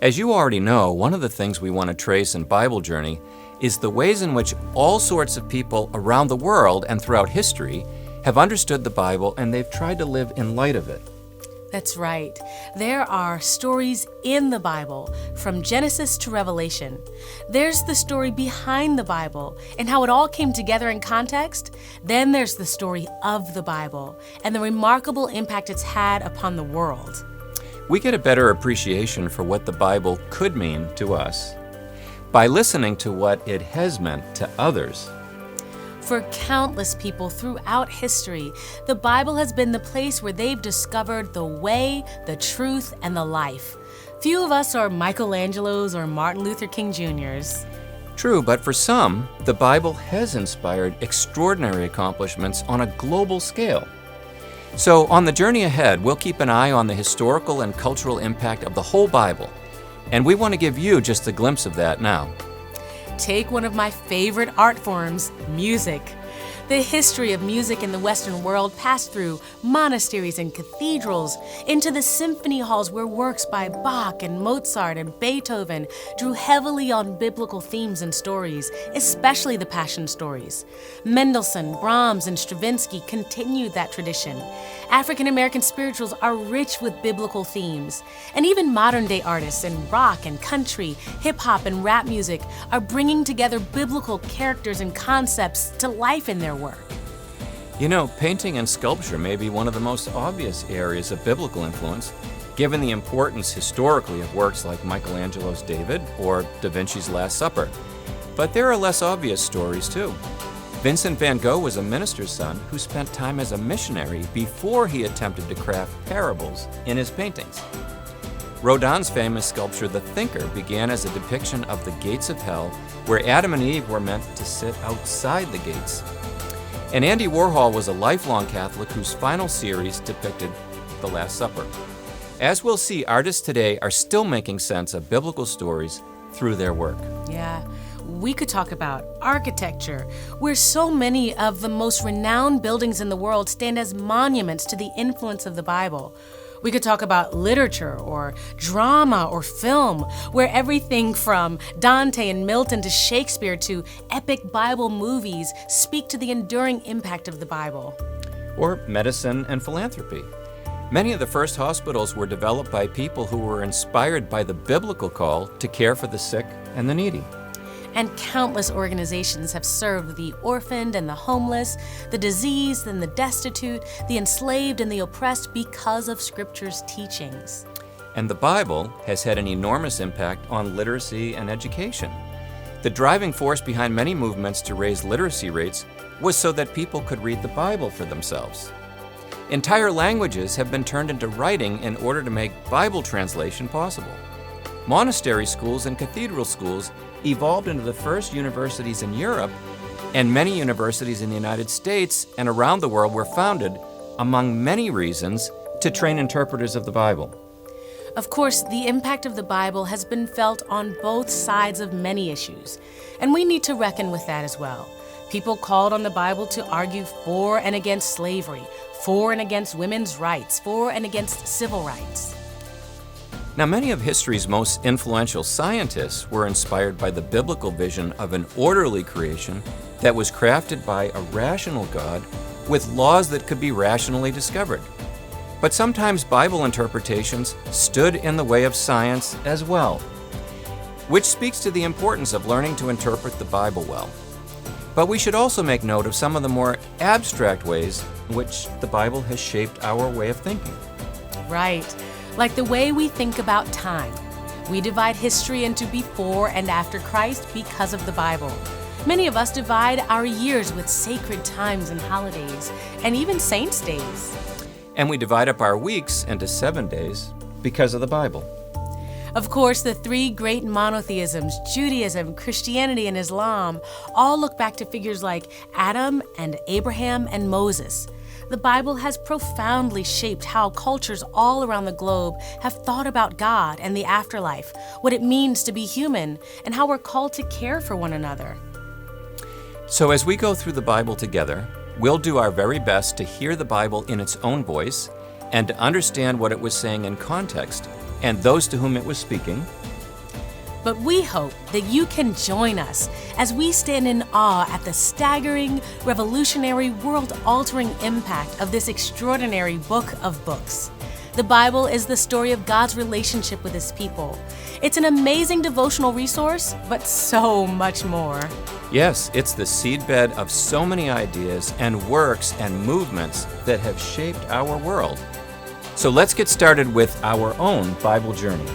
As you already know, one of the things we want to trace in Bible Journey is the ways in which all sorts of people around the world and throughout history have understood the Bible, and they've tried to live in light of it. That's right. There are stories in the Bible, from Genesis to Revelation. There's the story behind the Bible and how it all came together in context. Then there's the story of the Bible and the remarkable impact it's had upon the world. We get a better appreciation for what the Bible could mean to us by listening to what it has meant to others. For countless people throughout history, the Bible has been the place where they've discovered the way, the truth, and the life. Few of us are Michelangelos or Martin Luther King Jr.'s. True, but for some, the Bible has inspired extraordinary accomplishments on a global scale. So on the journey ahead, we'll keep an eye on the historical and cultural impact of the whole Bible, and we want to give you just a glimpse of that now. Take one of my favorite art forms, music. The history of music in the Western world passed through monasteries and cathedrals, into the symphony halls where works by Bach and Mozart and Beethoven drew heavily on biblical themes and stories, especially the Passion stories. Mendelssohn, Brahms, and Stravinsky continued that tradition. African American spirituals are rich with biblical themes, and even modern-day artists in rock and country, hip-hop and rap music are bringing together biblical characters and concepts to life in their work. You know, painting and sculpture may be one of the most obvious areas of biblical influence, given the importance historically of works like Michelangelo's David or Da Vinci's Last Supper. But there are less obvious stories too. Vincent van Gogh was a minister's son who spent time as a missionary before he attempted to craft parables in his paintings. Rodin's famous sculpture, The Thinker, began as a depiction of the gates of hell, where Adam and Eve were meant to sit outside the gates. And Andy Warhol was a lifelong Catholic whose final series depicted the Last Supper. As we'll see, artists today are still making sense of biblical stories through their work. Yeah. We could talk about architecture, where so many of the most renowned buildings in the world stand as monuments to the influence of the Bible. We could talk about literature or drama or film, where everything from Dante and Milton to Shakespeare to epic Bible movies speak to the enduring impact of the Bible. Or medicine and philanthropy. Many of the first hospitals were developed by people who were inspired by the biblical call to care for the sick and the needy. And countless organizations have served the orphaned and the homeless, the diseased and the destitute, the enslaved and the oppressed because of Scripture's teachings. And the Bible has had an enormous impact on literacy and education. The driving force behind many movements to raise literacy rates was so that people could read the Bible for themselves. Entire languages have been turned into writing in order to make Bible translation possible. Monastery schools and cathedral schools evolved into the first universities in Europe, and many universities in the United States and around the world were founded, among many reasons, to train interpreters of the Bible. Of course, the impact of the Bible has been felt on both sides of many issues, and we need to reckon with that as well. People called on the Bible to argue for and against slavery, for and against women's rights, for and against civil rights. Now, many of history's most influential scientists were inspired by the biblical vision of an orderly creation that was crafted by a rational God with laws that could be rationally discovered. But sometimes Bible interpretations stood in the way of science as well, which speaks to the importance of learning to interpret the Bible well. But we should also make note of some of the more abstract ways in which the Bible has shaped our way of thinking. Right. Like the way we think about time. We divide history into before and after Christ because of the Bible. Many of us divide our years with sacred times and holidays, and even saints' days. And we divide up our weeks into 7 days because of the Bible. Of course, the three great monotheisms, Judaism, Christianity, and Islam, all look back to figures like Adam and Abraham and Moses. The Bible has profoundly shaped how cultures all around the globe have thought about God and the afterlife, what it means to be human, and how we're called to care for one another. So as we go through the Bible together, we'll do our very best to hear the Bible in its own voice and to understand what it was saying in context and those to whom it was speaking, But we hope that you can join us as we stand in awe at the staggering, revolutionary, world-altering impact of this extraordinary book of books. The Bible is the story of God's relationship with His people. It's an amazing devotional resource, but so much more. Yes, it's the seedbed of so many ideas and works and movements that have shaped our world. So let's get started with our own Bible journey.